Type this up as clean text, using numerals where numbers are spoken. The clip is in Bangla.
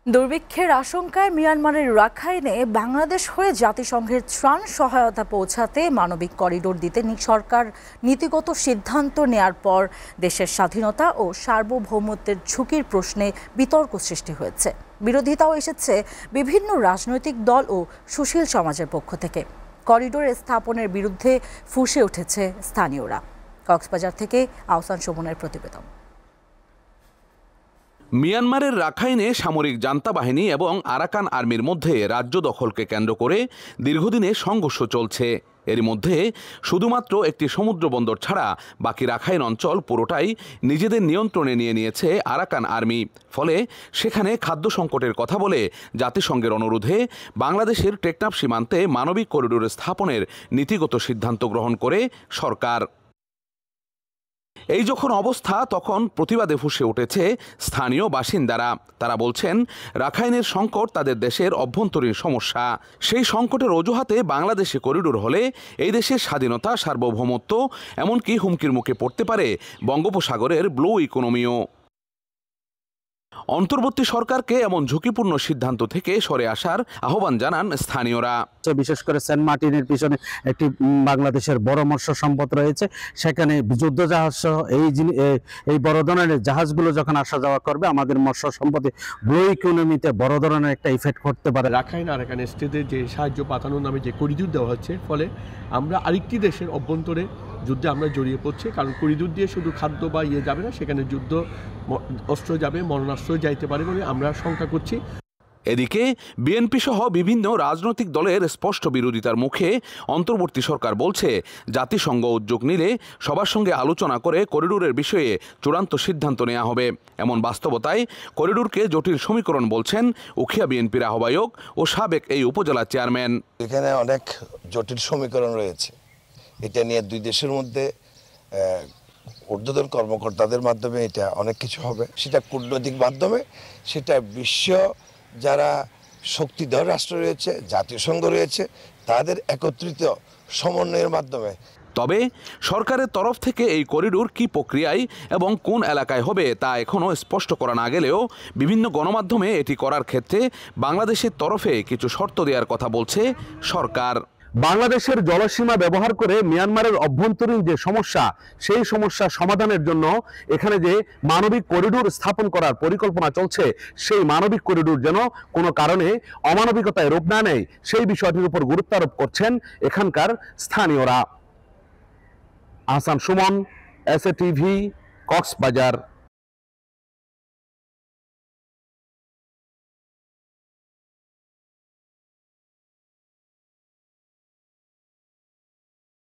দুর্ভিক্ষের আশঙ্কায় মিয়ানমারের রাখাইনে বাংলাদেশ হয়ে জাতিসংঘের ত্রাণ সহায়তা পৌঁছাতে মানবিক করিডোর দিতে সরকার নীতিগত সিদ্ধান্ত নেয়ার পর দেশের স্বাধীনতা ও সার্বভৌমত্বের ঝুঁকির প্রশ্নে বিতর্ক সৃষ্টি হয়েছে। বিরোধিতাও এসেছে বিভিন্ন রাজনৈতিক দল ও সুশীল সমাজের পক্ষ থেকে। করিডোর স্থাপনের বিরুদ্ধে ফুঁসে উঠেছে স্থানীয়রা। কক্সবাজার থেকে আহসান সুমনের প্রতিবেদন। মিয়ানমারের রাখাইনে সামরিক জান্তা বাহিনী এবং আরাকান আর্মির মধ্যে রাজ্য দখলকে কেন্দ্র করে দীর্ঘদিনে সংঘর্ষ চলছে। এর মধ্যে শুধুমাত্র একটি সমুদ্র বন্দর ছাড়া বাকি রাখাইন অঞ্চল পুরোটাই নিজেদের নিয়ন্ত্রণে নিয়ে নিয়েছে আরাকান আর্মি। ফলে সেখানে খাদ্য সংকটের কথা বলে জাতিসংঘের অনুরোধে বাংলাদেশের টেকনাফ সীমান্তে মানবিক করিডোর স্থাপনের নীতিগত সিদ্ধান্ত গ্রহণ করে সরকার। এই যখন অবস্থা, তখন প্রতিবাদে ফুঁসে উঠেছে স্থানীয় বাসিন্দারা। তারা বলছেন, রাখাইনের সংকট তাদের দেশের অভ্যন্তরীণ সমস্যা। সেই সংকটের অজুহাতে বাংলাদেশে করিডোর হলে এই দেশের স্বাধীনতা, সার্বভৌমত্ব, এমনকি হুমকির মুখে পড়তে পারে বঙ্গোপসাগরের ব্লু ইকোনমিও। অন্তর্বর্তী সরকারকে এমন ঝুঁকিপূর্ণ সিদ্ধান্ত থেকে সরে আসার আহ্বান জানান স্থানীয়রা। বিশেষ করে সেন্ট মার্টিনের পিছনে একটি বাংলাদেশের বড় মৎস্য সম্পদ রয়েছে, সেখানে যুদ্ধ জাহাজ সহ এই বড় ধরনের জাহাজগুলো যখন আসা যাওয়া করবে, আমাদের মৎস্য সম্পদে ব্লু ইকোনমিতে বড় ধরনের একটা ইফেক্ট করতে পারে। রাখাইন আরাকান স্টেটে যে সাহায্য পাঠানোর নামে যে করিডোর দেওয়া হচ্ছে, ফলে আমরা আরেকটি দেশের অভ্যন্তরে যুদ্ধে আমরা জড়িয়ে পড়ছি। কারণ করিডোর দিয়ে শুধু খাদ্য বা যাবে না, সেখানে যুদ্ধ অস্ত্র যাবে, মরণাস্ত্র যাইতে পারে বলে আমরা শঙ্কা করছি। এদিকে বিএনপি সহ বিভিন্ন রাজনৈতিক দলের স্পষ্ট বিরোধিতার মুখে অন্তর্বর্তী সরকার বলছে, জাতিসংঘ উদ্যোগ নিলে সবার সঙ্গে আলোচনা করে করিডোরের বিষয়ে চূড়ান্ত সিদ্ধান্ত নেওয়া হবে। এমন বাস্তবতায় করিডোরকে জটিল সমীকরণ বলছেন উখিয়া বিএনপির আহ্বায়ক ও সাবেক এই উপজেলা চেয়ারম্যান। এখানে অনেক জটিল সমীকরণ রয়েছে। এটা নিয়ে দুই দেশের মধ্যে ঊর্ধ্বতন কর্মকর্তাদের মাধ্যমে এটা অনেক কিছু হবে। সেটা কূটনৈতিক মাধ্যমে, সেটা বিশ্ব যারা শক্তিধর রাষ্ট্র রয়েছে, জাতীয় সংঘ রয়েছে, তাদের একত্রিত সমন্বয়ের মাধ্যমে। তবে সরকারের তরফ থেকে এই করিডোর কি প্রক্রিয়ায় এবং কোন এলাকায় হবে তা এখনও স্পষ্ট করা না গেলেও বিভিন্ন গণমাধ্যমে এটি করার ক্ষেত্রে বাংলাদেশের তরফে কিছু শর্ত দেওয়ার কথা বলছে সরকার। বাংলাদেশের জলসীমা ব্যবহার করে মিয়ানমারের অভ্যন্তরীণ যে সমস্যা, সেই সমস্যা সমাধানের জন্য এখানে যে মানবিক করিডোর স্থাপন করার পরিকল্পনা চলছে, সেই মানবিক করিডোর যেন কোনো কারণে অমানবিকতায় রূপ না নেয়, সেই বিষয়টির উপর গুরুত্ব আরোপ করছেন এখানকার স্থানীয়রা। Ahsan Suman, SA TV, Cox's Bazar.